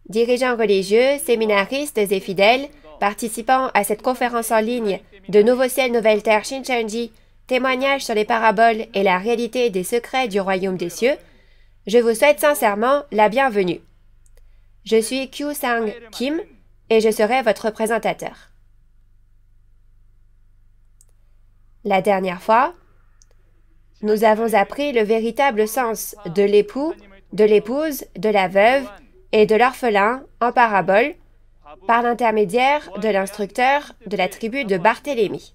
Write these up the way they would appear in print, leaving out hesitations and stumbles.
Dirigeants religieux, séminaristes et fidèles, participant à cette conférence en ligne de Nouveau Ciel, Nouvelle Terre Shincheonji, témoignage sur les paraboles et la réalité des secrets du royaume des cieux, je vous souhaite sincèrement la bienvenue. Je suis Kyu-sang Kim et je serai votre présentateur. La dernière fois, nous avons appris le véritable sens de l'époux, de l'épouse, de la veuve et de l'orphelin en parabole par l'intermédiaire de l'instructeur de la tribu de Barthélemy.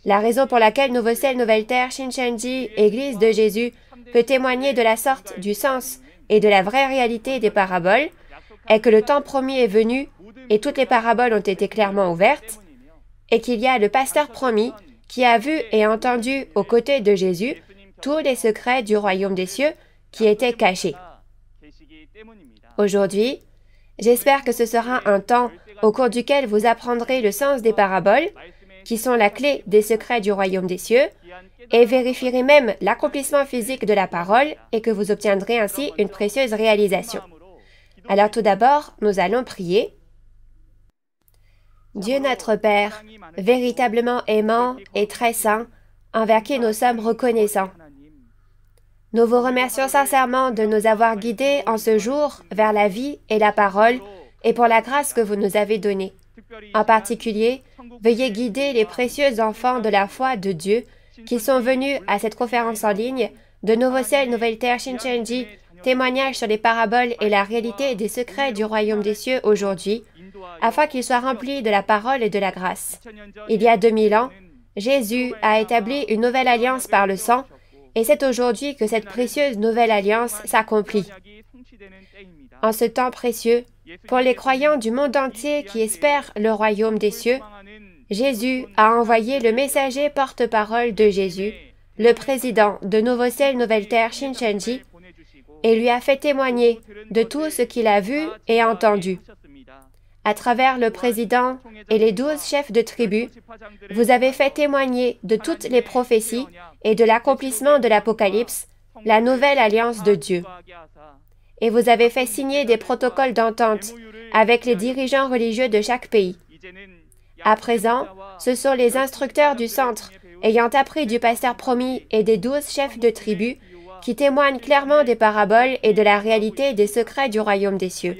La raison pour laquelle Nouveau Ciel, Nouvelle Terre Shincheonji, Église de Jésus, peut témoigner de la sorte du sens et de la vraie réalité des paraboles est que le temps promis est venu et toutes les paraboles ont été clairement ouvertes et qu'il y a le pasteur promis qui a vu et entendu aux côtés de Jésus tous les secrets du royaume des cieux qui étaient cachés. Aujourd'hui, j'espère que ce sera un temps au cours duquel vous apprendrez le sens des paraboles, qui sont la clé des secrets du royaume des cieux, et vérifierez même l'accomplissement physique de la parole et que vous obtiendrez ainsi une précieuse réalisation. Alors tout d'abord, nous allons prier. Dieu notre Père, véritablement aimant et très saint, envers qui nous sommes reconnaissants. Nous vous remercions sincèrement de nous avoir guidés en ce jour vers la vie et la parole et pour la grâce que vous nous avez donnée. En particulier, veuillez guider les précieux enfants de la foi de Dieu qui sont venus à cette conférence en ligne de Nouveau Ciel, Nouvelle Terre Shincheonji, témoignage sur les paraboles et la réalité des secrets du royaume des cieux aujourd'hui, afin qu'ils soient remplis de la parole et de la grâce. Il y a 2000 ans, Jésus a établi une nouvelle alliance par le sang, et c'est aujourd'hui que cette précieuse nouvelle alliance s'accomplit. En ce temps précieux, pour les croyants du monde entier qui espèrent le royaume des cieux, Jésus a envoyé le messager porte-parole de Jésus, le président de Nouveau Ciel, Nouvelle Terre Shincheonji, et lui a fait témoigner de tout ce qu'il a vu et entendu. À travers le président et les 12 chefs de tribu, vous avez fait témoigner de toutes les prophéties et de l'accomplissement de l'Apocalypse, la nouvelle alliance de Dieu. Et vous avez fait signer des protocoles d'entente avec les dirigeants religieux de chaque pays. À présent, ce sont les instructeurs du centre, ayant appris du pasteur promis et des 12 chefs de tribu, qui témoignent clairement des paraboles et de la réalité des secrets du royaume des cieux.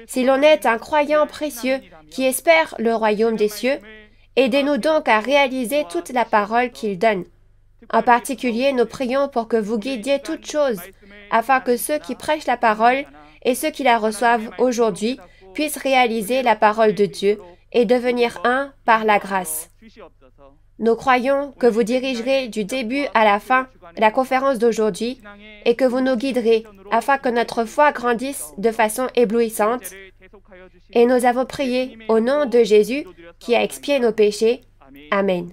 Si l'on est un croyant précieux qui espère le royaume des cieux, aidez-nous donc à réaliser toute la parole qu'il donne. En particulier, nous prions pour que vous guidiez toutes choses, afin que ceux qui prêchent la parole et ceux qui la reçoivent aujourd'hui puissent réaliser la parole de Dieu et devenir un par la grâce. Nous croyons que vous dirigerez du début à la fin la conférence d'aujourd'hui et que vous nous guiderez afin que notre foi grandisse de façon éblouissante. Et nous avons prié au nom de Jésus qui a expié nos péchés. Amen.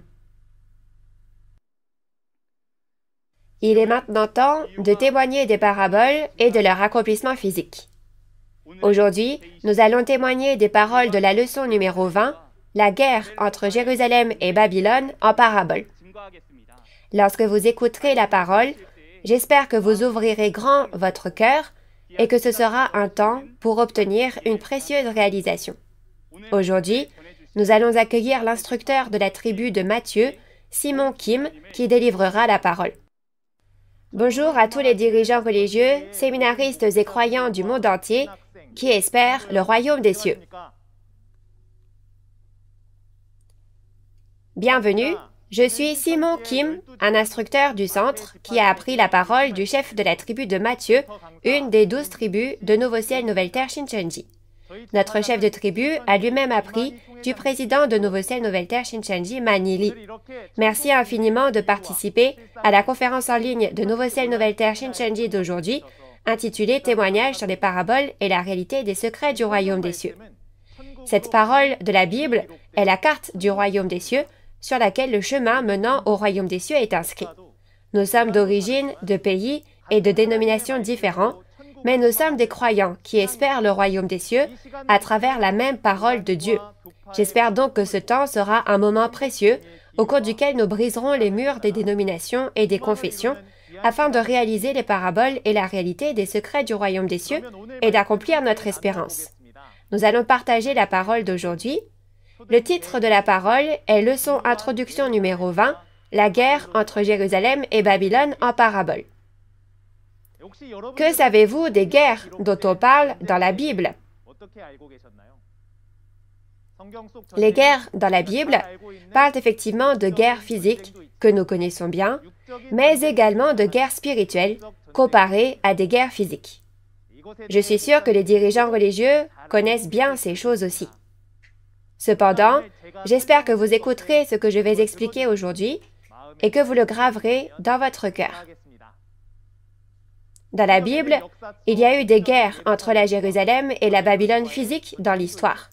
Il est maintenant temps de témoigner des paraboles et de leur accomplissement physique. Aujourd'hui, nous allons témoigner des paroles de la leçon numéro 20, la guerre entre Jérusalem et Babylone en parabole. Lorsque vous écouterez la parole, j'espère que vous ouvrirez grand votre cœur et que ce sera un temps pour obtenir une précieuse réalisation. Aujourd'hui, nous allons accueillir l'instructeur de la tribu de Matthieu, Simon Kim, qui délivrera la parole. Bonjour à tous les dirigeants religieux, séminaristes et croyants du monde entier qui espèrent le royaume des cieux. Bienvenue, je suis Simon Kim, un instructeur du centre qui a appris la parole du chef de la tribu de Matthieu, une des 12 tribus de Nouveau Ciel, Nouvelle Terre Shincheonji. Notre chef de tribu a lui-même appris du président de Nouveau Ciel, Nouvelle Terre Shincheonji, Manili. Merci infiniment de participer à la conférence en ligne de Nouveau Ciel, Nouvelle Terre Shincheonji d'aujourd'hui, intitulée Témoignage sur les paraboles et la réalité des secrets du royaume des cieux. Cette parole de la Bible est la carte du royaume des cieux sur laquelle le chemin menant au royaume des cieux est inscrit. Nous sommes d'origine, de pays et de dénominations différents, mais nous sommes des croyants qui espèrent le royaume des cieux à travers la même parole de Dieu. J'espère donc que ce temps sera un moment précieux au cours duquel nous briserons les murs des dénominations et des confessions afin de réaliser les paraboles et la réalité des secrets du royaume des cieux et d'accomplir notre espérance. Nous allons partager la parole d'aujourd'hui. Le titre de la parole est Leçon introduction numéro 20, la guerre entre Jérusalem et Babylone en parabole. Que savez-vous des guerres dont on parle dans la Bible? Les guerres dans la Bible parlent effectivement de guerres physiques que nous connaissons bien, mais également de guerres spirituelles comparées à des guerres physiques. Je suis sûr que les dirigeants religieux connaissent bien ces choses aussi. Cependant, j'espère que vous écouterez ce que je vais expliquer aujourd'hui et que vous le graverez dans votre cœur. Dans la Bible, il y a eu des guerres entre la Jérusalem et la Babylone physique dans l'histoire.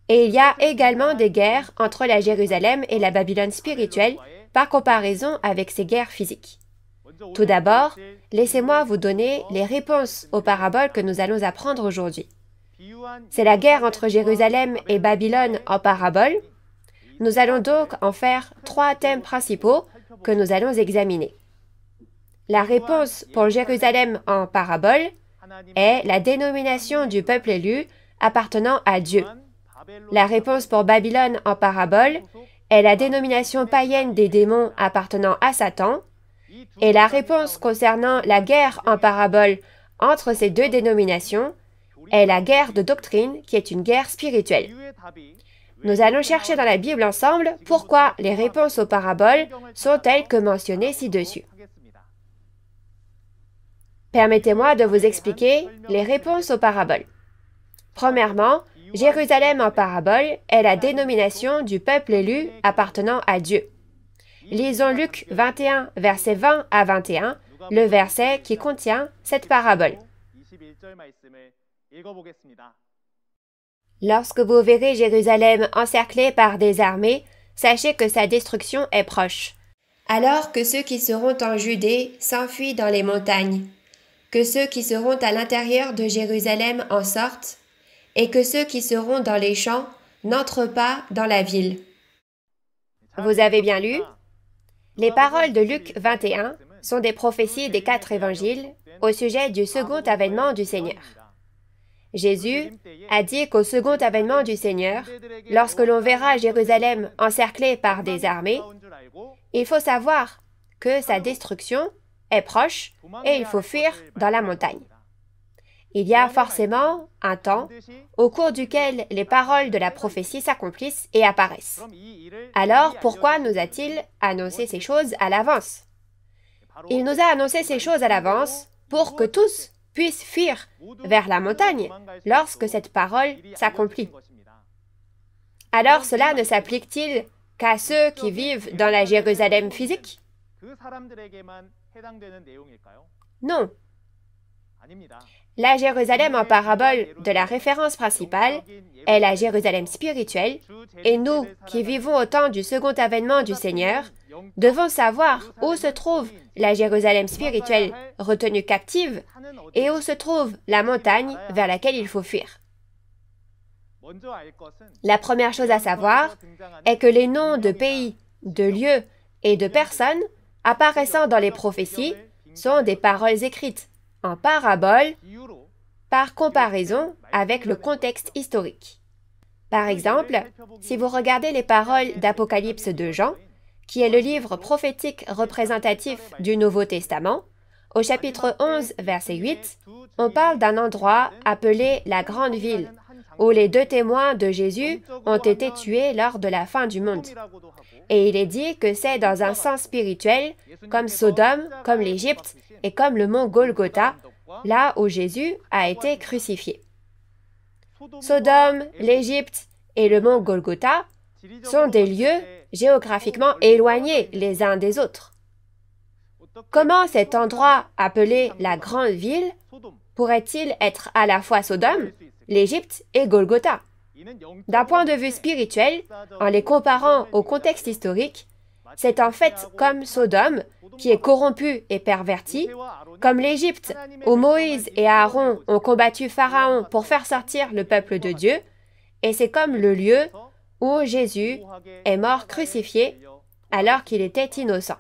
Et il y a également des guerres entre la Jérusalem et la Babylone spirituelle par comparaison avec ces guerres physiques. Tout d'abord, laissez-moi vous donner les réponses aux paraboles que nous allons apprendre aujourd'hui. C'est la guerre entre Jérusalem et Babylone en parabole. Nous allons donc en faire 3 thèmes principaux que nous allons examiner. La réponse pour Jérusalem en parabole est la dénomination du peuple élu appartenant à Dieu. La réponse pour Babylone en parabole est la dénomination païenne des démons appartenant à Satan. Et la réponse concernant la guerre en parabole entre ces deux dénominations est la guerre de doctrine, qui est une guerre spirituelle. Nous allons chercher dans la Bible ensemble pourquoi les réponses aux paraboles sont telles que mentionnées ci-dessus. Permettez-moi de vous expliquer les réponses aux paraboles. Premièrement, Jérusalem en parabole est la dénomination du peuple élu appartenant à Dieu. Lisons Luc 21, versets 20 à 21, le verset qui contient cette parabole. Lorsque vous verrez Jérusalem encerclée par des armées, sachez que sa destruction est proche. Alors que ceux qui seront en Judée s'enfuient dans les montagnes, que ceux qui seront à l'intérieur de Jérusalem en sortent, et que ceux qui seront dans les champs n'entrent pas dans la ville. Vous avez bien lu? Les paroles de Luc 21 sont des prophéties des 4 évangiles au sujet du second avènement du Seigneur. Jésus a dit qu'au second avènement du Seigneur, lorsque l'on verra Jérusalem encerclée par des armées, il faut savoir que sa destruction est proche et il faut fuir dans la montagne. Il y a forcément un temps au cours duquel les paroles de la prophétie s'accomplissent et apparaissent. Alors, pourquoi nous a-t-il annoncé ces choses à l'avance? Il nous a annoncé ces choses à l'avance pour que tous puissent fuir vers la montagne lorsque cette parole s'accomplit. Alors, cela ne s'applique-t-il qu'à ceux qui vivent dans la Jérusalem physique? Non. La Jérusalem en parabole de la référence principale est la Jérusalem spirituelle, et nous, qui vivons au temps du second avènement du Seigneur, devons savoir où se trouve la Jérusalem spirituelle retenue captive et où se trouve la montagne vers laquelle il faut fuir. La première chose à savoir est que les noms de pays, de lieux et de personnes apparaissant dans les prophéties sont des paroles écrites en parabole par comparaison avec le contexte historique. Par exemple, si vous regardez les paroles d'Apocalypse de Jean, qui est le livre prophétique représentatif du Nouveau Testament, au chapitre 11, verset 8, on parle d'un endroit appelé la Grande Ville, où les 2 témoins de Jésus ont été tués lors de la fin du monde. Et il est dit que c'est dans un sens spirituel, comme Sodome, comme l'Égypte et comme le mont Golgotha, là où Jésus a été crucifié. Sodome, l'Égypte et le mont Golgotha sont des lieux géographiquement éloignés les uns des autres. Comment cet endroit appelé la Grande Ville pourrait-il être à la fois Sodome, l'Égypte et Golgotha? D'un point de vue spirituel, en les comparant au contexte historique, c'est en fait comme Sodome, qui est corrompu et perverti, comme l'Égypte, où Moïse et Aaron ont combattu Pharaon pour faire sortir le peuple de Dieu, et c'est comme le lieu où Jésus est mort crucifié alors qu'il était innocent.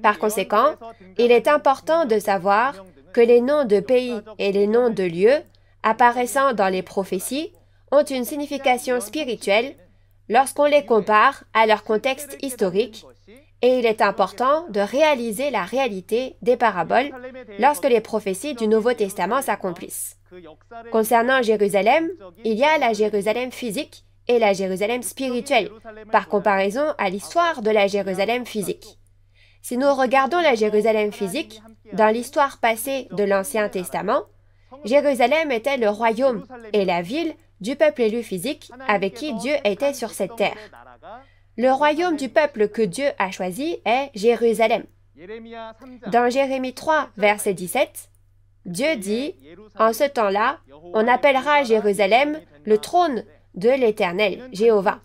Par conséquent, il est important de savoir que les noms de pays et les noms de lieux apparaissant dans les prophéties ont une signification spirituelle lorsqu'on les compare à leur contexte historique, et il est important de réaliser la réalité des paraboles lorsque les prophéties du Nouveau Testament s'accomplissent. Concernant Jérusalem, il y a la Jérusalem physique et la Jérusalem spirituelle, par comparaison à l'histoire de la Jérusalem physique. Si nous regardons la Jérusalem physique, dans l'histoire passée de l'Ancien Testament, Jérusalem était le royaume et la ville du peuple élu physique avec qui Dieu était sur cette terre. Le royaume du peuple que Dieu a choisi est Jérusalem. Dans Jérémie 3, verset 17, Dieu dit, « En ce temps-là, on appellera Jérusalem le trône de l'Éternel, Jéhovah. »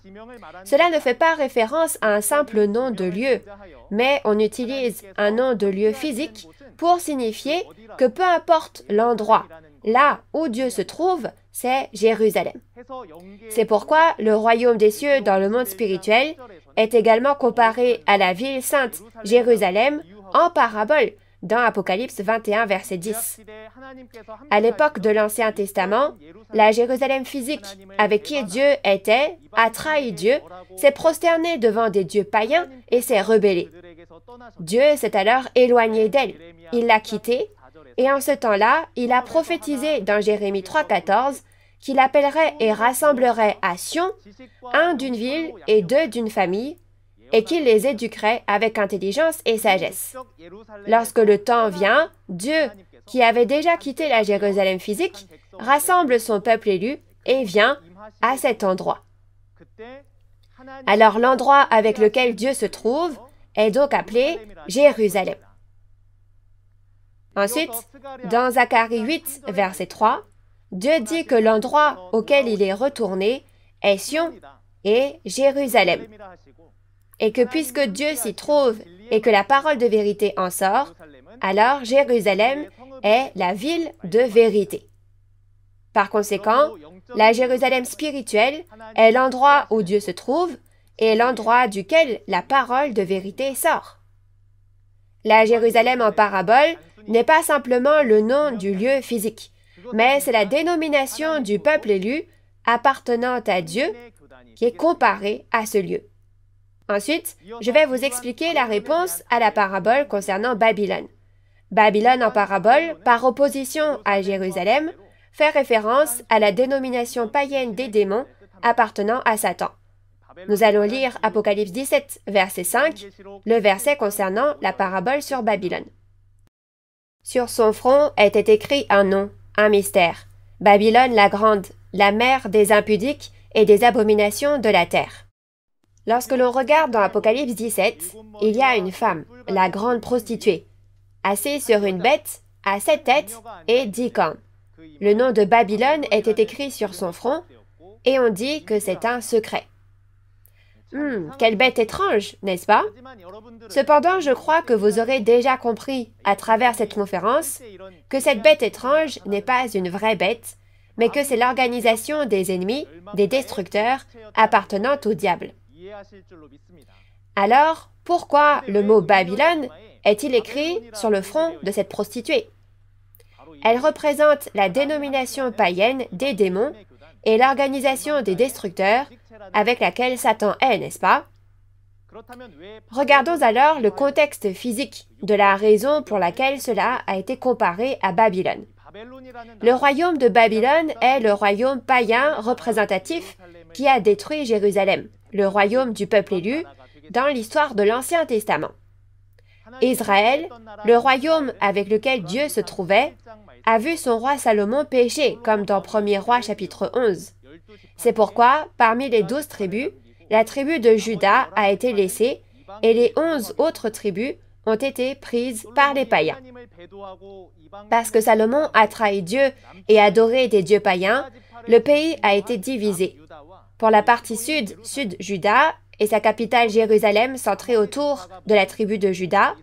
Cela ne fait pas référence à un simple nom de lieu, mais on utilise un nom de lieu physique pour signifier que peu importe l'endroit, là où Dieu se trouve, c'est Jérusalem. C'est pourquoi le royaume des cieux dans le monde spirituel est également comparé à la ville sainte Jérusalem en parabole dans Apocalypse 21, verset 10. À l'époque de l'Ancien Testament, la Jérusalem physique avec qui Dieu était a trahi Dieu, s'est prosterné devant des dieux païens et s'est rebellé. Dieu s'est alors éloigné d'elle, il l'a quittée, et en ce temps-là, il a prophétisé dans Jérémie 3,14 qu'il appellerait et rassemblerait à Sion un d'une ville et deux d'une famille, et qu'il les éduquerait avec intelligence et sagesse. Lorsque le temps vient, Dieu, qui avait déjà quitté la Jérusalem physique, rassemble son peuple élu et vient à cet endroit. Alors l'endroit avec lequel Dieu se trouve est donc appelé Jérusalem. Ensuite, dans Zacharie 8, verset 3, Dieu dit que l'endroit auquel il est retourné est Sion et Jérusalem, et que puisque Dieu s'y trouve et que la parole de vérité en sort, alors Jérusalem est la ville de vérité. Par conséquent, la Jérusalem spirituelle est l'endroit où Dieu se trouve et l'endroit duquel la parole de vérité sort. La Jérusalem en parabole n'est pas simplement le nom du lieu physique, mais c'est la dénomination du peuple élu appartenant à Dieu qui est comparée à ce lieu. Ensuite, je vais vous expliquer la réponse à la parabole concernant Babylone. Babylone en parabole, par opposition à Jérusalem, fait référence à la dénomination païenne des démons appartenant à Satan. Nous allons lire Apocalypse 17, verset 5, le verset concernant la parabole sur Babylone. Sur son front était écrit un nom, un mystère. Babylone la grande, la mère des impudiques et des abominations de la terre. Lorsque l'on regarde dans Apocalypse 17, il y a une femme, la grande prostituée, assise sur une bête à 7 têtes et 10 cornes. Le nom de Babylone était écrit sur son front et on dit que c'est un secret. Quelle bête étrange, n'est-ce pas? Cependant, je crois que vous aurez déjà compris, à travers cette conférence, que cette bête étrange n'est pas une vraie bête, mais que c'est l'organisation des ennemis, des destructeurs, appartenant au diable. Alors, pourquoi le mot Babylone est-il écrit sur le front de cette prostituée? Elle représente la dénomination païenne des démons et l'organisation des destructeurs avec laquelle Satan est, n'est-ce pas? Regardons alors le contexte physique de la raison pour laquelle cela a été comparé à Babylone. Le royaume de Babylone est le royaume païen représentatif qui a détruit Jérusalem, le royaume du peuple élu, dans l'histoire de l'Ancien Testament. Israël, le royaume avec lequel Dieu se trouvait, a vu son roi Salomon pécher, comme dans 1er Roi chapitre 11. C'est pourquoi, parmi les 12 tribus, la tribu de Juda a été laissée et les 11 autres tribus ont été prises par les païens. Parce que Salomon a trahi Dieu et adoré des dieux païens, le pays a été divisé. Pour la partie sud, Juda et sa capitale Jérusalem centrée autour de la tribu de Juda,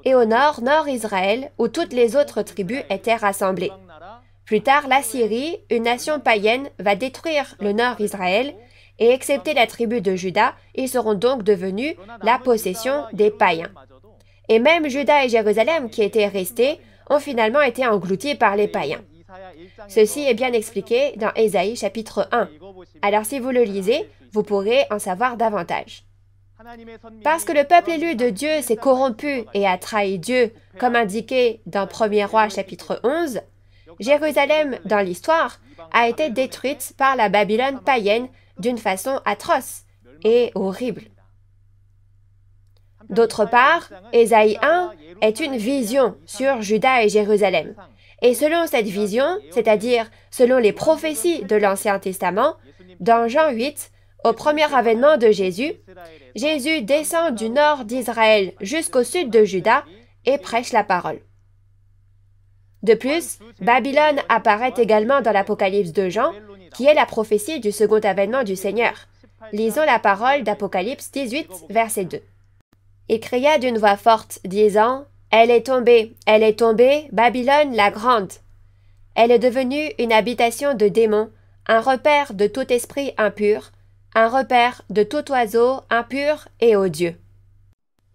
et au nord, Israël, où toutes les autres tribus étaient rassemblées. Plus tard, l'Assyrie, une nation païenne, va détruire le nord Israël, et excepté la tribu de Juda, ils seront donc devenus la possession des païens. Et même Juda et Jérusalem, qui étaient restés, ont finalement été engloutis par les païens. Ceci est bien expliqué dans Ésaïe chapitre 1. Alors si vous le lisez, vous pourrez en savoir davantage. Parce que le peuple élu de Dieu s'est corrompu et a trahi Dieu, comme indiqué dans 1er Roi chapitre 11, Jérusalem, dans l'histoire, a été détruite par la Babylone païenne d'une façon atroce et horrible. D'autre part, Ésaïe 1 est une vision sur Juda et Jérusalem. Et selon cette vision, c'est-à-dire selon les prophéties de l'Ancien Testament, dans Jean 8, au premier avènement de Jésus, Jésus descend du nord d'Israël jusqu'au sud de Juda et prêche la parole. De plus, Babylone apparaît également dans l'Apocalypse de Jean, qui est la prophétie du second avènement du Seigneur. Lisons la parole d'Apocalypse 18, verset 2. Il cria d'une voix forte, disant, « Elle est tombée, Babylone la grande. Elle est devenue une habitation de démons, un repère de tout esprit impur, un repère de tout oiseau impur et odieux. »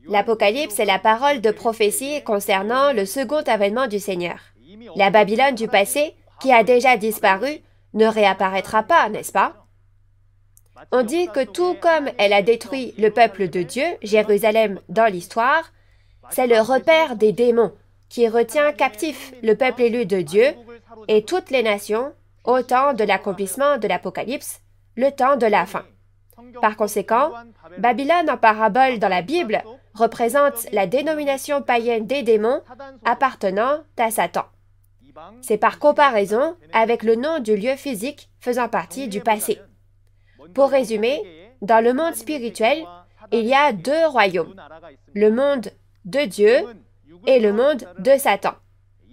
L'Apocalypse est la parole de prophétie concernant le second avènement du Seigneur. La Babylone du passé, qui a déjà disparu, ne réapparaîtra pas, n'est-ce pas? On dit que tout comme elle a détruit le peuple de Dieu, Jérusalem, dans l'histoire, c'est le repère des démons qui retient captif le peuple élu de Dieu et toutes les nations au temps de l'accomplissement de l'Apocalypse, le temps de la fin. Par conséquent, Babylone en parabole dans la Bible représente la dénomination païenne des démons appartenant à Satan. C'est par comparaison avec le nom du lieu physique faisant partie du passé. Pour résumer, dans le monde spirituel, il y a deux royaumes, le monde de Dieu et le monde de Satan.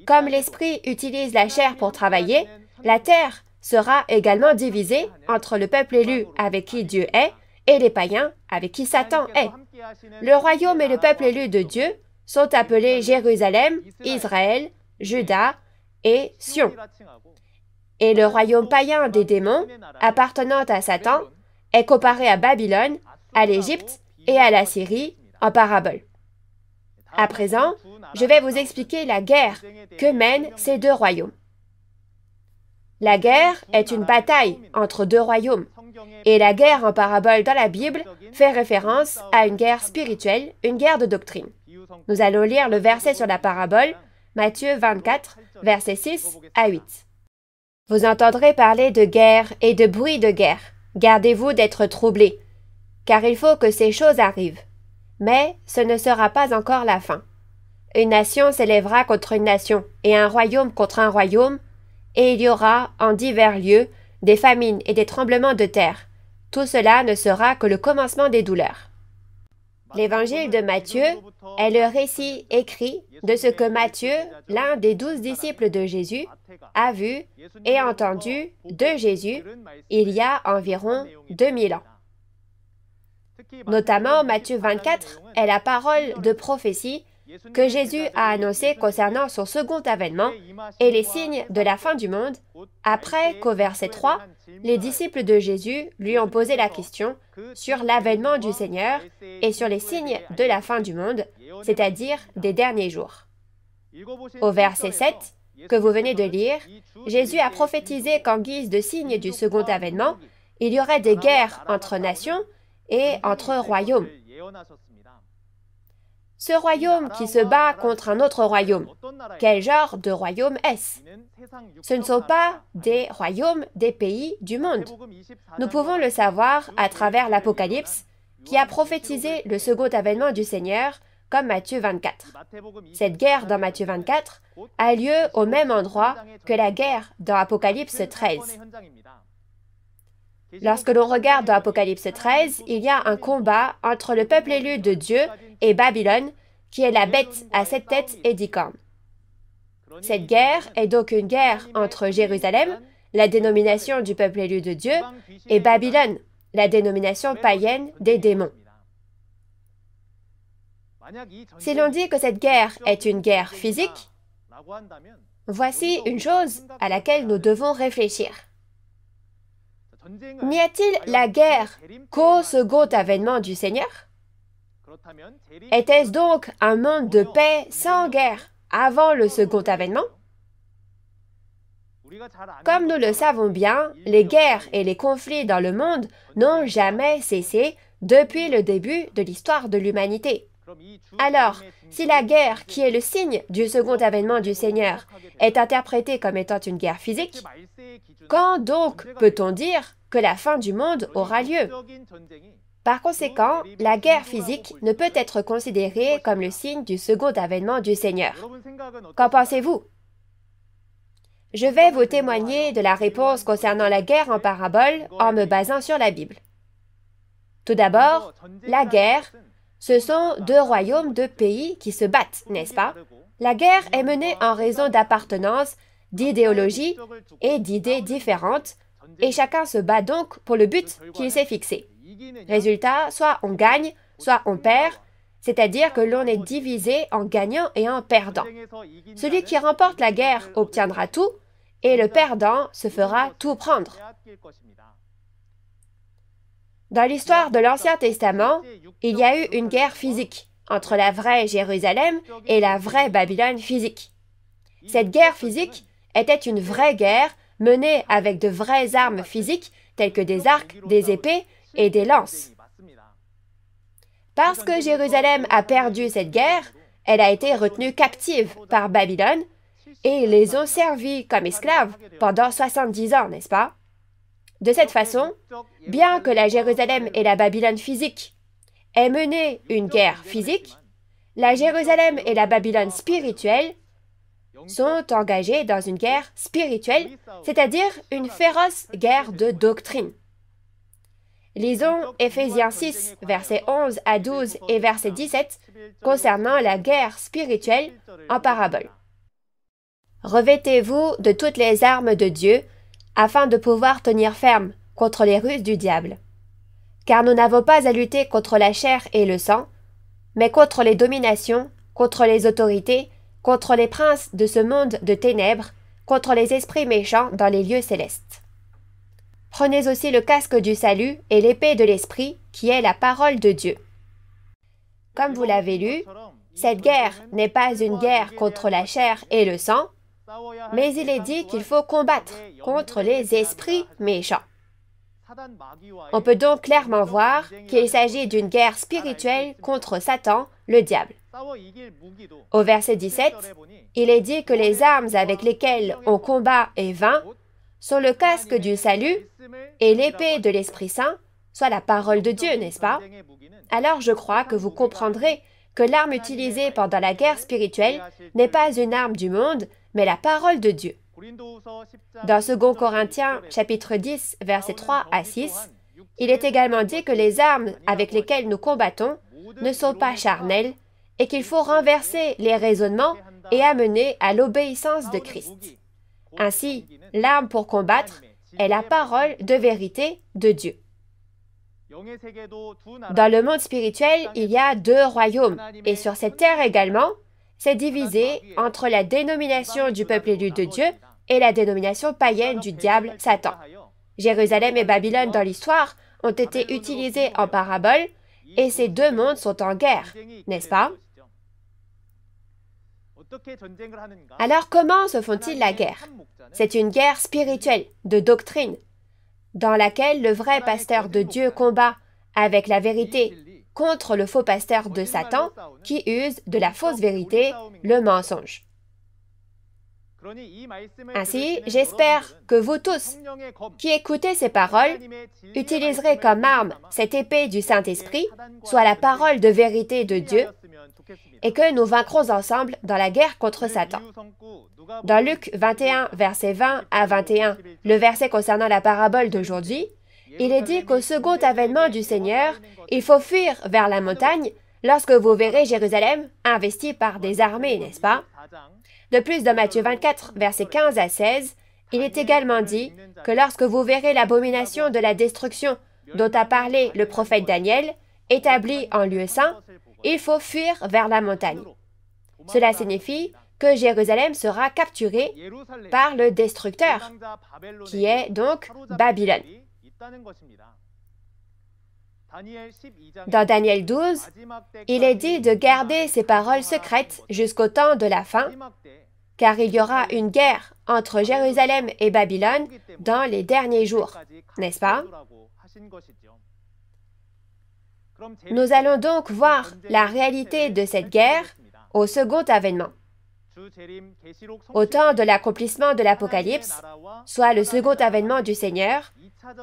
Comme l'esprit utilise la chair pour travailler, la terre sera également divisée entre le peuple élu avec qui Dieu est et les païens avec qui Satan est. Le royaume et le peuple élu de Dieu sont appelés Jérusalem, Israël, Juda et Sion. Et le royaume païen des démons, appartenant à Satan, est comparé à Babylone, à l'Égypte et à la Syrie en parabole. À présent, je vais vous expliquer la guerre que mènent ces deux royaumes. La guerre est une bataille entre deux royaumes, et la guerre en parabole dans la Bible fait référence à une guerre spirituelle, une guerre de doctrine. Nous allons lire le verset sur la parabole, Matthieu 24, versets 6 à 8. Vous entendrez parler de guerre et de bruit de guerre. Gardez-vous d'être troublés, car il faut que ces choses arrivent. Mais ce ne sera pas encore la fin. Une nation s'élèvera contre une nation, et un royaume contre un royaume, et il y aura, en divers lieux, des famines et des tremblements de terre. Tout cela ne sera que le commencement des douleurs. L'évangile de Matthieu est le récit écrit de ce que Matthieu, l'un des 12 disciples de Jésus, a vu et entendu de Jésus il y a environ 2000 ans. Notamment, Matthieu 24 est la parole de prophétie que Jésus a annoncée concernant son second avènement et les signes de la fin du monde, après qu'au verset 3, les disciples de Jésus lui ont posé la question sur l'avènement du Seigneur et sur les signes de la fin du monde, c'est-à-dire des derniers jours. Au verset 7, que vous venez de lire, Jésus a prophétisé qu'en guise de signe du second avènement, il y aurait des guerres entre nations et entre royaumes. Ce royaume qui se bat contre un autre royaume, quel genre de royaume est-ce? Ce ne sont pas des royaumes des pays du monde. Nous pouvons le savoir à travers l'Apocalypse, qui a prophétisé le second avènement du Seigneur, comme Matthieu 24. Cette guerre dans Matthieu 24 a lieu au même endroit que la guerre dans Apocalypse 13. Lorsque l'on regarde dans Apocalypse 13, il y a un combat entre le peuple élu de Dieu et Babylone, qui est la bête à 7 têtes et 10 cornes. Cette guerre est donc une guerre entre Jérusalem, la dénomination du peuple élu de Dieu, et Babylone, la dénomination païenne des démons. Si l'on dit que cette guerre est une guerre physique, voici une chose à laquelle nous devons réfléchir. N'y a-t-il la guerre qu'au second avènement du Seigneur? Était-ce donc un monde de paix sans guerre avant le second avènement? Comme nous le savons bien, les guerres et les conflits dans le monde n'ont jamais cessé depuis le début de l'histoire de l'humanité. Alors, si la guerre, qui est le signe du second avènement du Seigneur, est interprétée comme étant une guerre physique, quand donc peut-on dire que la fin du monde aura lieu? Par conséquent, la guerre physique ne peut être considérée comme le signe du second avènement du Seigneur. Qu'en pensez-vous? Je vais vous témoigner de la réponse concernant la guerre en parabole en me basant sur la Bible. Tout d'abord, la guerre, ce sont deux royaumes, deux pays qui se battent, n'est-ce pas? La guerre est menée en raison d'appartenance, d'idéologie et d'idées différentes, et chacun se bat donc pour le but qu'il s'est fixé. Résultat, soit on gagne, soit on perd, c'est-à-dire que l'on est divisé en gagnant et en perdant. Celui qui remporte la guerre obtiendra tout, et le perdant se fera tout prendre. Dans l'histoire de l'Ancien Testament, il y a eu une guerre physique entre la vraie Jérusalem et la vraie Babylone physique. Cette guerre physique était une vraie guerre menée avec de vraies armes physiques telles que des arcs, des épées et des lances. Parce que Jérusalem a perdu cette guerre, elle a été retenue captive par Babylone et ils les ont servis comme esclaves pendant 70 ans, n'est-ce pas? De cette façon, bien que la Jérusalem et la Babylone physique aient mené une guerre physique, la Jérusalem et la Babylone spirituelle sont engagées dans une guerre spirituelle, c'est-à-dire une féroce guerre de doctrine. Lisons Éphésiens 6, versets 11 à 12 et verset 17 concernant la guerre spirituelle en parabole. Revêtez-vous de toutes les armes de Dieu, afin de pouvoir tenir ferme contre les ruses du diable. Car nous n'avons pas à lutter contre la chair et le sang, mais contre les dominations, contre les autorités, contre les princes de ce monde de ténèbres, contre les esprits méchants dans les lieux célestes. Prenez aussi le casque du salut et l'épée de l'esprit, qui est la parole de Dieu. Comme vous l'avez lu, cette guerre n'est pas une guerre contre la chair et le sang, mais il est dit qu'il faut combattre contre les esprits méchants. On peut donc clairement voir qu'il s'agit d'une guerre spirituelle contre Satan, le diable. Au verset 17, il est dit que les armes avec lesquelles on combat et vainc sont le casque du salut et l'épée de l'Esprit Saint, soit la parole de Dieu, n'est-ce pas? Alors je crois que vous comprendrez que l'arme utilisée pendant la guerre spirituelle n'est pas une arme du monde, mais la parole de Dieu. Dans 2 Corinthiens, chapitre 10, versets 3 à 6, il est également dit que les armes avec lesquelles nous combattons ne sont pas charnelles et qu'il faut renverser les raisonnements et amener à l'obéissance de Christ. Ainsi, l'arme pour combattre est la parole de vérité de Dieu. Dans le monde spirituel, il y a deux royaumes, et sur cette terre également, c'est divisé entre la dénomination du peuple élu de Dieu et la dénomination païenne du diable Satan. Jérusalem et Babylone dans l'histoire ont été utilisés en parabole, et ces deux mondes sont en guerre, n'est-ce pas? Alors comment se font-ils la guerre? C'est une guerre spirituelle, de doctrine, dans laquelle le vrai pasteur de Dieu combat avec la vérité contre le faux pasteur de Satan qui use de la fausse vérité, le mensonge. Ainsi, j'espère que vous tous qui écoutez ces paroles utiliserez comme arme cette épée du Saint-Esprit, soit la parole de vérité de Dieu, et que nous vaincrons ensemble dans la guerre contre Satan. Dans Luc 21, verset 20 à 21, le verset concernant la parabole d'aujourd'hui, il est dit qu'au second avènement du Seigneur, il faut fuir vers la montagne lorsque vous verrez Jérusalem investie par des armées, n'est-ce pas? De plus, dans Matthieu 24, versets 15 à 16, il est également dit que lorsque vous verrez l'abomination de la destruction dont a parlé le prophète Daniel, établie en lieu saint, il faut fuir vers la montagne. Cela signifie que Jérusalem sera capturée par le destructeur, qui est donc Babylone. Dans Daniel 12, il est dit de garder ces paroles secrètes jusqu'au temps de la fin, car il y aura une guerre entre Jérusalem et Babylone dans les derniers jours, n'est-ce pas? Nous allons donc voir la réalité de cette guerre au second avènement. Au temps de l'accomplissement de l'Apocalypse, soit le second avènement du Seigneur,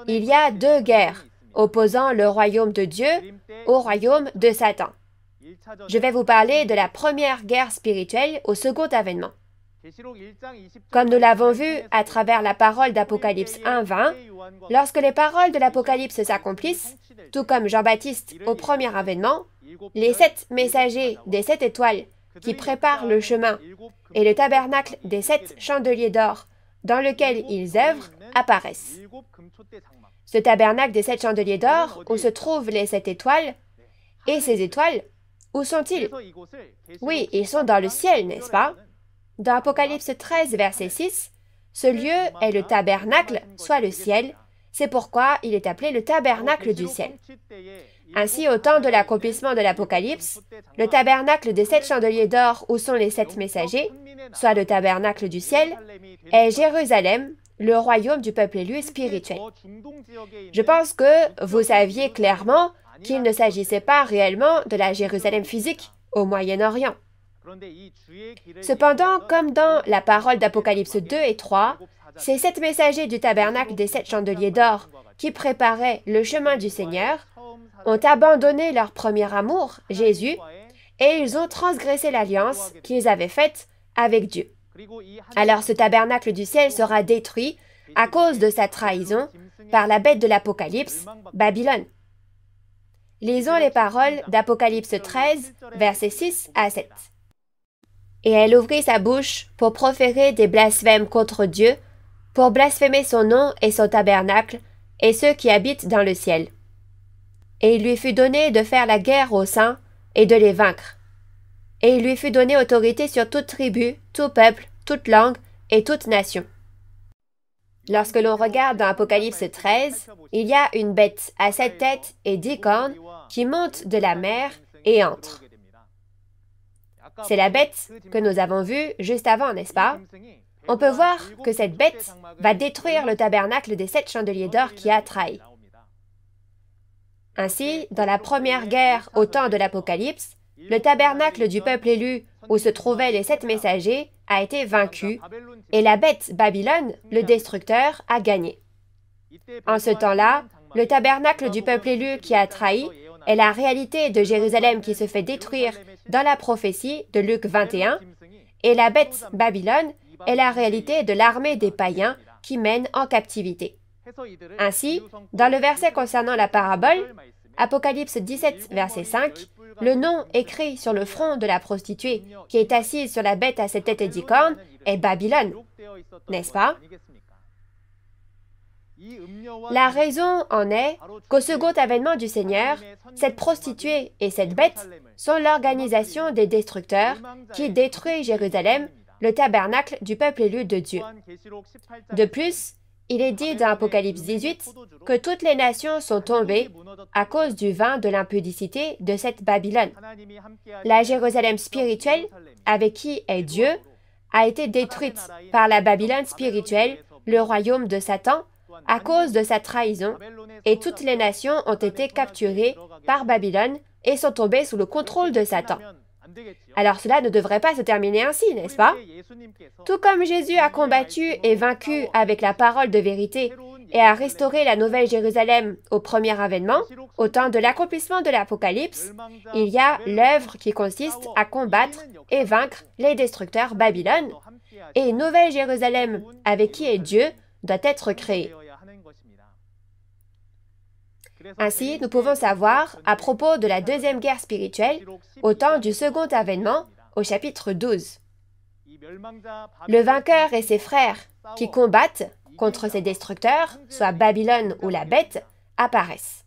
il y a deux guerres opposant le royaume de Dieu au royaume de Satan. Je vais vous parler de la première guerre spirituelle au second avènement. Comme nous l'avons vu à travers la parole d'Apocalypse 1:20, lorsque les paroles de l'Apocalypse s'accomplissent, tout comme Jean-Baptiste au premier avènement, les 7 messagers des 7 étoiles qui préparent le chemin et le tabernacle des 7 chandeliers d'or dans lequel ils œuvrent apparaissent. Ce tabernacle des 7 chandeliers d'or où se trouvent les 7 étoiles, et ces étoiles, où sont-ils? Oui, ils sont dans le ciel, n'est-ce pas? Dans Apocalypse 13, verset 6, ce lieu est le tabernacle, soit le ciel. C'est pourquoi il est appelé le tabernacle du ciel. Ainsi, au temps de l'accomplissement de l'Apocalypse, le tabernacle des 7 chandeliers d'or où sont les 7 messagers, soit le tabernacle du ciel, est Jérusalem, le royaume du peuple élu spirituel. Je pense que vous saviez clairement qu'il ne s'agissait pas réellement de la Jérusalem physique au Moyen-Orient. Cependant, comme dans la parole d'Apocalypse 2 et 3, ces 7 messagers du tabernacle des 7 chandeliers d'or qui préparaient le chemin du Seigneur ont abandonné leur premier amour, Jésus, et ils ont transgressé l'alliance qu'ils avaient faite avec Dieu. Alors ce tabernacle du ciel sera détruit à cause de sa trahison par la bête de l'Apocalypse, Babylone. Lisons les paroles d'Apocalypse 13, versets 6 à 7. « Et elle ouvrit sa bouche pour proférer des blasphèmes contre Dieu, pour blasphémer son nom et son tabernacle, et ceux qui habitent dans le ciel. Et il lui fut donné de faire la guerre aux saints et de les vaincre. Et il lui fut donné autorité sur toute tribu, tout peuple, toute langue et toute nation. » Lorsque l'on regarde dans Apocalypse 13, il y a une bête à 7 têtes et 10 cornes qui monte de la mer et entre. C'est la bête que nous avons vue juste avant, n'est-ce pas? On peut voir que cette bête va détruire le tabernacle des 7 chandeliers d'or qui a trahi. Ainsi, dans la première guerre au temps de l'Apocalypse, le tabernacle du peuple élu où se trouvaient les 7 messagers a été vaincu et la bête Babylone, le destructeur, a gagné. En ce temps-là, le tabernacle du peuple élu qui a trahi est la réalité de Jérusalem qui se fait détruire dans la prophétie de Luc 21, et la bête Babylone est la réalité de l'armée des païens qui mène en captivité. Ainsi, dans le verset concernant la parabole, Apocalypse 17, verset 5, le nom écrit sur le front de la prostituée qui est assise sur la bête à 7 têtes et 10 cornes est Babylone, n'est-ce pas? La raison en est qu'au second avènement du Seigneur, cette prostituée et cette bête sont l'organisation des destructeurs qui détruit Jérusalem, le tabernacle du peuple élu de Dieu. De plus, il est dit dans Apocalypse 18 que toutes les nations sont tombées à cause du vin de l'impudicité de cette Babylone. La Jérusalem spirituelle, avec qui est Dieu, a été détruite par la Babylone spirituelle, le royaume de Satan, à cause de sa trahison, et toutes les nations ont été capturées par Babylone et sont tombées sous le contrôle de Satan. Alors cela ne devrait pas se terminer ainsi, n'est-ce pas? Tout comme Jésus a combattu et vaincu avec la parole de vérité et a restauré la nouvelle Jérusalem au premier avènement, au temps de l'accomplissement de l'Apocalypse, il y a l'œuvre qui consiste à combattre et vaincre les destructeurs Babylone, et une nouvelle Jérusalem avec qui est Dieu doit être créée. Ainsi, nous pouvons savoir, à propos de la deuxième guerre spirituelle, au temps du second avènement, au chapitre 12. Le vainqueur et ses frères qui combattent contre ces destructeurs, soit Babylone ou la bête, apparaissent.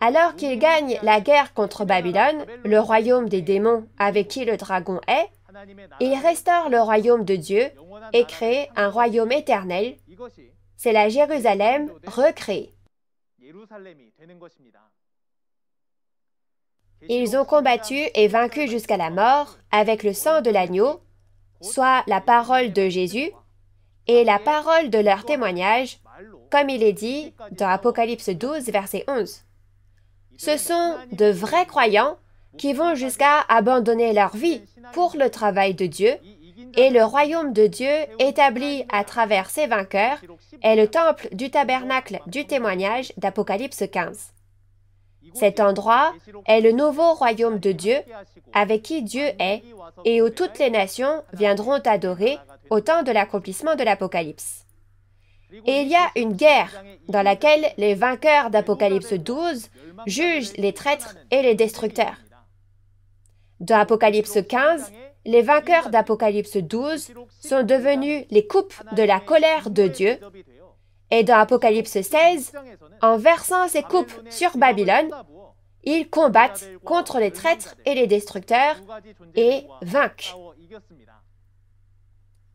Alors qu'ils gagnent la guerre contre Babylone, le royaume des démons avec qui le dragon est, ils restaurent le royaume de Dieu et créent un royaume éternel. C'est la Jérusalem recréée. Ils ont combattu et vaincu jusqu'à la mort avec le sang de l'agneau, soit la parole de Jésus, et la parole de leur témoignage, comme il est dit dans Apocalypse 12, verset 11. Ce sont de vrais croyants qui vont jusqu'à abandonner leur vie pour le travail de Dieu, et le royaume de Dieu établi à travers ses vainqueurs est le temple du tabernacle du témoignage d'Apocalypse 15. Cet endroit est le nouveau royaume de Dieu avec qui Dieu est et où toutes les nations viendront adorer au temps de l'accomplissement de l'Apocalypse. Et il y a une guerre dans laquelle les vainqueurs d'Apocalypse 12 jugent les traîtres et les destructeurs. Dans Apocalypse 15, les vainqueurs d'Apocalypse 12 sont devenus les coupes de la colère de Dieu, et dans Apocalypse 16, en versant ces coupes sur Babylone, ils combattent contre les traîtres et les destructeurs et vainquent.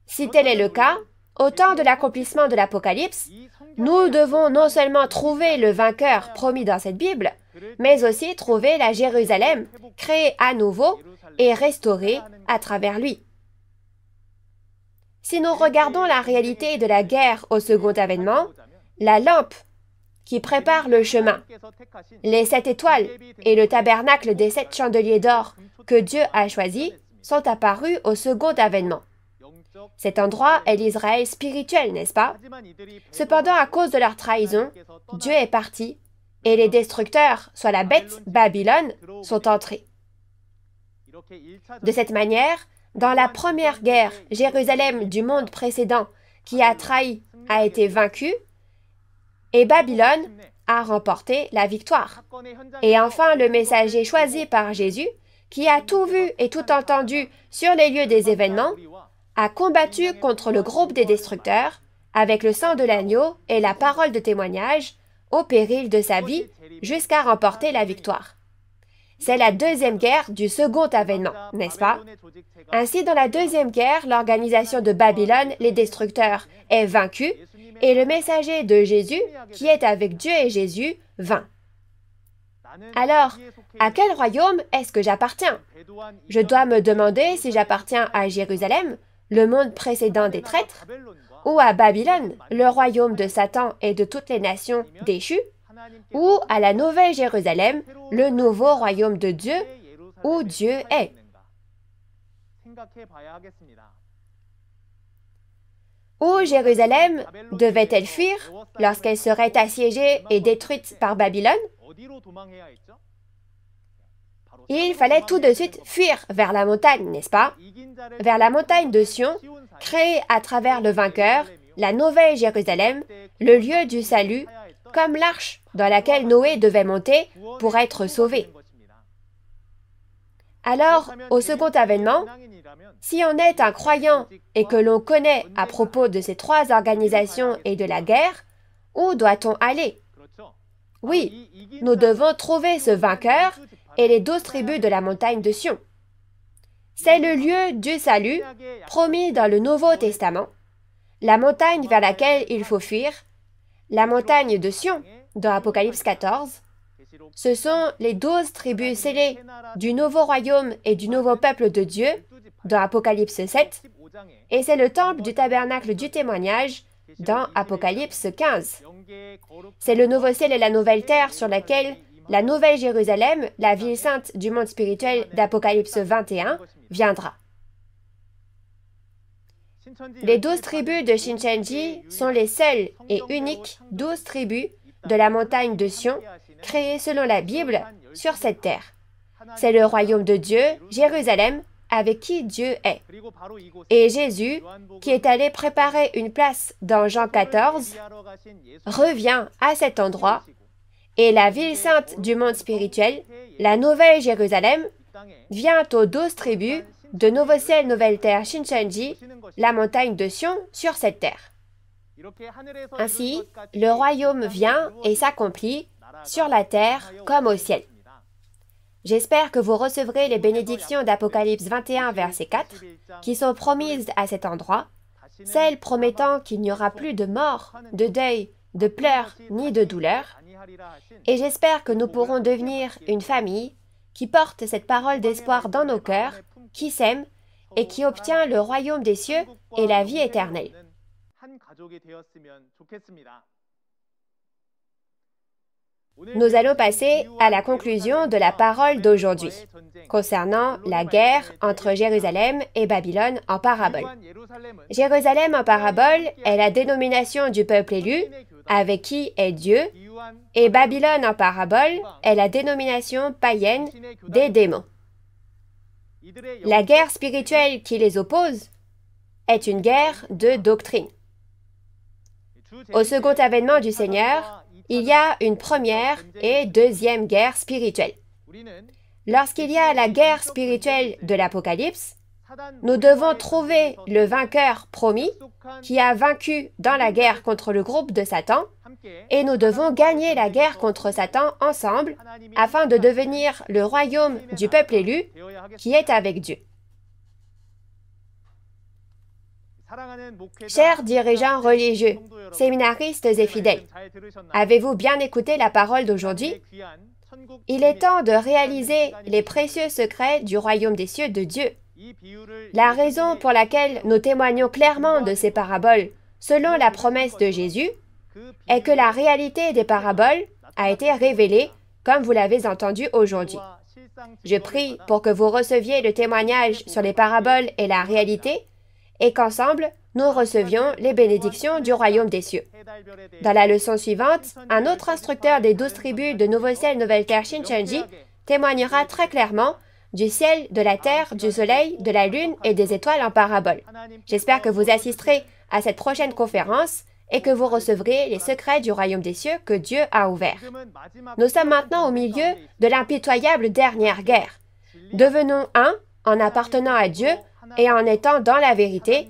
Si tel est le cas, au temps de l'accomplissement de l'Apocalypse, nous devons non seulement trouver le vainqueur promis dans cette Bible, mais aussi trouver la Jérusalem créée à nouveau et restaurée à travers lui. Si nous regardons la réalité de la guerre au second avènement, la lampe qui prépare le chemin, les 7 étoiles et le tabernacle des 7 chandeliers d'or que Dieu a choisis sont apparus au second avènement. Cet endroit est l'Israël spirituel, n'est-ce pas? Cependant, à cause de leur trahison, Dieu est parti et les destructeurs, soit la bête Babylone, sont entrés. De cette manière, dans la première guerre, Jérusalem du monde précédent qui a trahi a été vaincue et Babylone a remporté la victoire. Et enfin, le messager choisi par Jésus, qui a tout vu et tout entendu sur les lieux des événements, a combattu contre le groupe des destructeurs avec le sang de l'agneau et la parole de témoignage au péril de sa vie jusqu'à remporter la victoire. C'est la deuxième guerre du second avènement, n'est-ce pas? Ainsi, dans la deuxième guerre, l'organisation de Babylone, les destructeurs, est vaincue et le messager de Jésus, qui est avec Dieu et Jésus, vainc. Alors, à quel royaume est-ce que j'appartiens? Je dois me demander si j'appartiens à Jérusalem, le monde précédent des traîtres, ou à Babylone, le royaume de Satan et de toutes les nations déchues, ou à la Nouvelle Jérusalem, le nouveau royaume de Dieu, où Dieu est. Où Jérusalem devait-elle fuir lorsqu'elle serait assiégée et détruite par Babylone? Il fallait tout de suite fuir vers la montagne, n'est-ce pas? Vers la montagne de Sion, créée à travers le vainqueur, la Nouvelle Jérusalem, le lieu du salut, comme l'arche dans laquelle Noé devait monter pour être sauvé. Alors, au second avènement, si on est un croyant et que l'on connaît à propos de ces 3 organisations et de la guerre, où doit-on aller? Oui, nous devons trouver ce vainqueur et les 12 tribus de la montagne de Sion. C'est le lieu du salut promis dans le Nouveau Testament, la montagne vers laquelle il faut fuir, la montagne de Sion dans Apocalypse 14. Ce sont les 12 tribus scellées du nouveau royaume et du nouveau peuple de Dieu dans Apocalypse 7, et c'est le temple du tabernacle du témoignage dans Apocalypse 15. C'est le nouveau ciel et la nouvelle terre sur laquelle la nouvelle Jérusalem, la ville sainte du monde spirituel d'Apocalypse 21, viendra. Les 12 tribus de Shincheonji sont les seules et uniques 12 tribus de la montagne de Sion, créées selon la Bible sur cette terre. C'est le royaume de Dieu, Jérusalem, avec qui Dieu est. Et Jésus, qui est allé préparer une place dans Jean 14, revient à cet endroit, et la ville sainte du monde spirituel, la nouvelle Jérusalem, vient aux 12 tribus de Nouveau Ciel, Nouvelle Terre, Shincheonji, la montagne de Sion, sur cette terre. Ainsi, le royaume vient et s'accomplit sur la terre comme au ciel. J'espère que vous recevrez les bénédictions d'Apocalypse 21, verset 4, qui sont promises à cet endroit, celles promettant qu'il n'y aura plus de mort, de deuil, de pleurs, ni de douleur, Et j'espère que nous pourrons devenir une famille qui porte cette parole d'espoir dans nos cœurs, qui s'aime et qui obtient le royaume des cieux et la vie éternelle. Nous allons passer à la conclusion de la parole d'aujourd'hui, concernant la guerre entre Jérusalem et Babylone en parabole. Jérusalem en parabole est la dénomination du peuple élu, avec qui est Dieu, et Babylone en parabole est la dénomination païenne des démons. La guerre spirituelle qui les oppose est une guerre de doctrine. Au second avènement du Seigneur, il y a une première et deuxième guerre spirituelle. Lorsqu'il y a la guerre spirituelle de l'Apocalypse, nous devons trouver le vainqueur promis qui a vaincu dans la guerre contre le groupe de Satan, et nous devons gagner la guerre contre Satan ensemble afin de devenir le royaume du peuple élu qui est avec Dieu. Chers dirigeants religieux, séminaristes et fidèles, avez-vous bien écouté la parole d'aujourd'hui? Il est temps de réaliser les précieux secrets du royaume des cieux de Dieu. La raison pour laquelle nous témoignons clairement de ces paraboles, selon la promesse de Jésus, est que la réalité des paraboles a été révélée, comme vous l'avez entendu aujourd'hui. Je prie pour que vous receviez le témoignage sur les paraboles et la réalité, et qu'ensemble, nous recevions les bénédictions du royaume des cieux. Dans la leçon suivante, un autre instructeur des 12 tribus de Nouveau Ciel, Nouvelle Terre, Shincheonji, témoignera très clairement du ciel, de la terre, du soleil, de la lune et des étoiles en parabole. J'espère que vous assisterez à cette prochaine conférence et que vous recevrez les secrets du royaume des cieux que Dieu a ouvert. Nous sommes maintenant au milieu de l'impitoyable dernière guerre. Devenons un en appartenant à Dieu et en étant dans la vérité,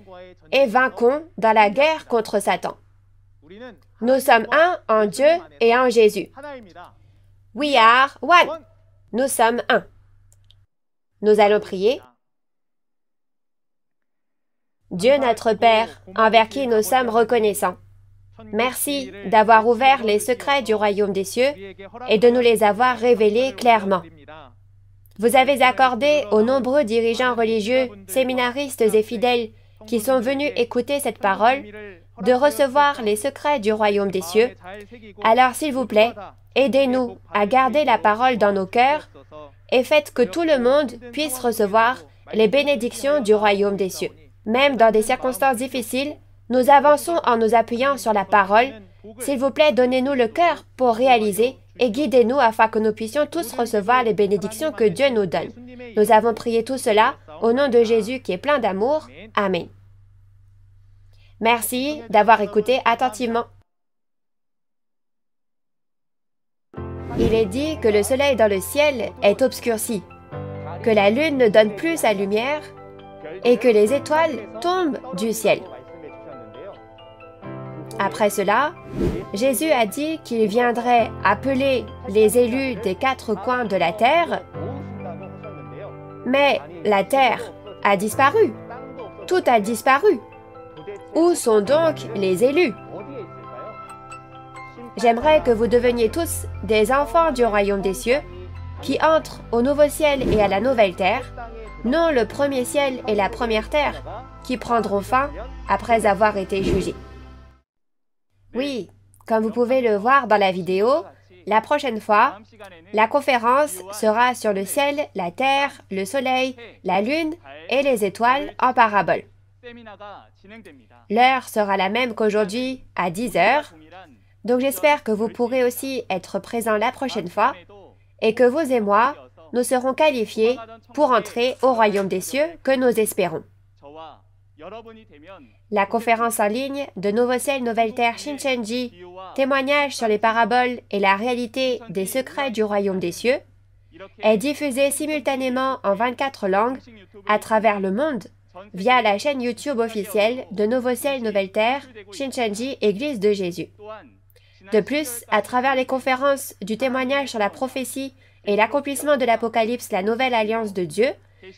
et vainquons dans la guerre contre Satan. Nous sommes un en Dieu et en Jésus. We are one. Nous sommes un. Nous allons prier. Dieu notre Père, envers qui nous sommes reconnaissants, merci d'avoir ouvert les secrets du royaume des cieux et de nous les avoir révélés clairement. Vous avez accordé aux nombreux dirigeants religieux, séminaristes et fidèles qui sont venus écouter cette parole de recevoir les secrets du royaume des cieux. Alors, s'il vous plaît, aidez-nous à garder la parole dans nos cœurs et faites que tout le monde puisse recevoir les bénédictions du royaume des cieux. Même dans des circonstances difficiles, nous avançons en nous appuyant sur la parole. S'il vous plaît, donnez-nous le cœur pour réaliser et guidez-nous afin que nous puissions tous recevoir les bénédictions que Dieu nous donne. Nous avons prié tout cela au nom de Jésus qui est plein d'amour. Amen. Merci d'avoir écouté attentivement. Il est dit que le soleil dans le ciel est obscurci, que la lune ne donne plus sa lumière et que les étoiles tombent du ciel. Après cela, Jésus a dit qu'il viendrait appeler les élus des 4 coins de la terre, mais la terre a disparu. Tout a disparu. Où sont donc les élus? J'aimerais que vous deveniez tous des enfants du royaume des cieux qui entrent au nouveau ciel et à la nouvelle terre, non le premier ciel et la première terre qui prendront fin après avoir été jugés. Oui, comme vous pouvez le voir dans la vidéo, la prochaine fois, la conférence sera sur le ciel, la terre, le soleil, la lune et les étoiles en parabole. L'heure sera la même qu'aujourd'hui à 10 heures, donc j'espère que vous pourrez aussi être présents la prochaine fois et que vous et moi, nous serons qualifiés pour entrer au royaume des cieux que nous espérons. La conférence en ligne de Nouveau Ciel, Nouvelle Terre, Shincheonji, témoignage sur les paraboles et la réalité des secrets du royaume des cieux, est diffusée simultanément en 24 langues à travers le monde via la chaîne YouTube officielle de Nouveau Ciel, Nouvelle Terre, Shincheonji, Église de Jésus. De plus, à travers les conférences du témoignage sur la prophétie et l'accomplissement de l'Apocalypse, la nouvelle alliance de Dieu,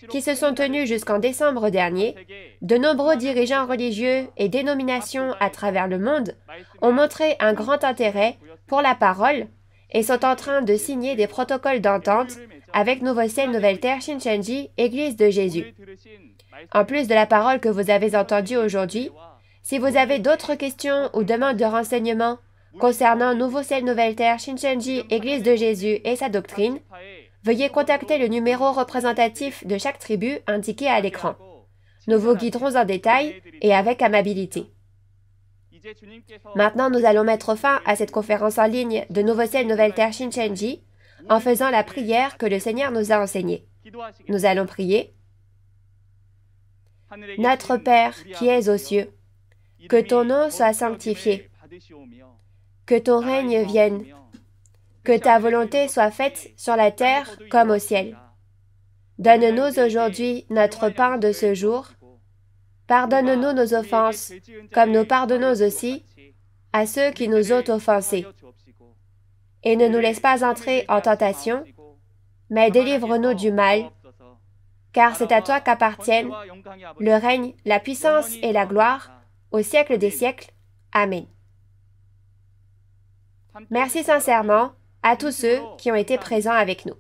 qui se sont tenues jusqu'en décembre dernier, de nombreux dirigeants religieux et dénominations à travers le monde ont montré un grand intérêt pour la parole et sont en train de signer des protocoles d'entente avec Nouveau Ciel, Nouvelle Terre, Shincheonji, Église de Jésus. En plus de la parole que vous avez entendue aujourd'hui, si vous avez d'autres questions ou demandes de renseignements concernant Nouveau Ciel, Nouvelle Terre, Shincheonji, Église de Jésus et sa doctrine, veuillez contacter le numéro représentatif de chaque tribu indiqué à l'écran. Nous vous guiderons en détail et avec amabilité. Maintenant, nous allons mettre fin à cette conférence en ligne de Nouveau Ciel, Nouvelle Terre, Shincheonji en faisant la prière que le Seigneur nous a enseignée. Nous allons prier. Notre Père qui es aux cieux, que ton nom soit sanctifié, que ton règne vienne, que ta volonté soit faite sur la terre comme au ciel. Donne-nous aujourd'hui notre pain de ce jour. Pardonne-nous nos offenses, comme nous pardonnons aussi à ceux qui nous ont offensés. Et ne nous laisse pas entrer en tentation, mais délivre-nous du mal, car c'est à toi qu'appartiennent le règne, la puissance et la gloire, au siècle des siècles. Amen. Merci sincèrement à tous ceux qui ont été présents avec nous.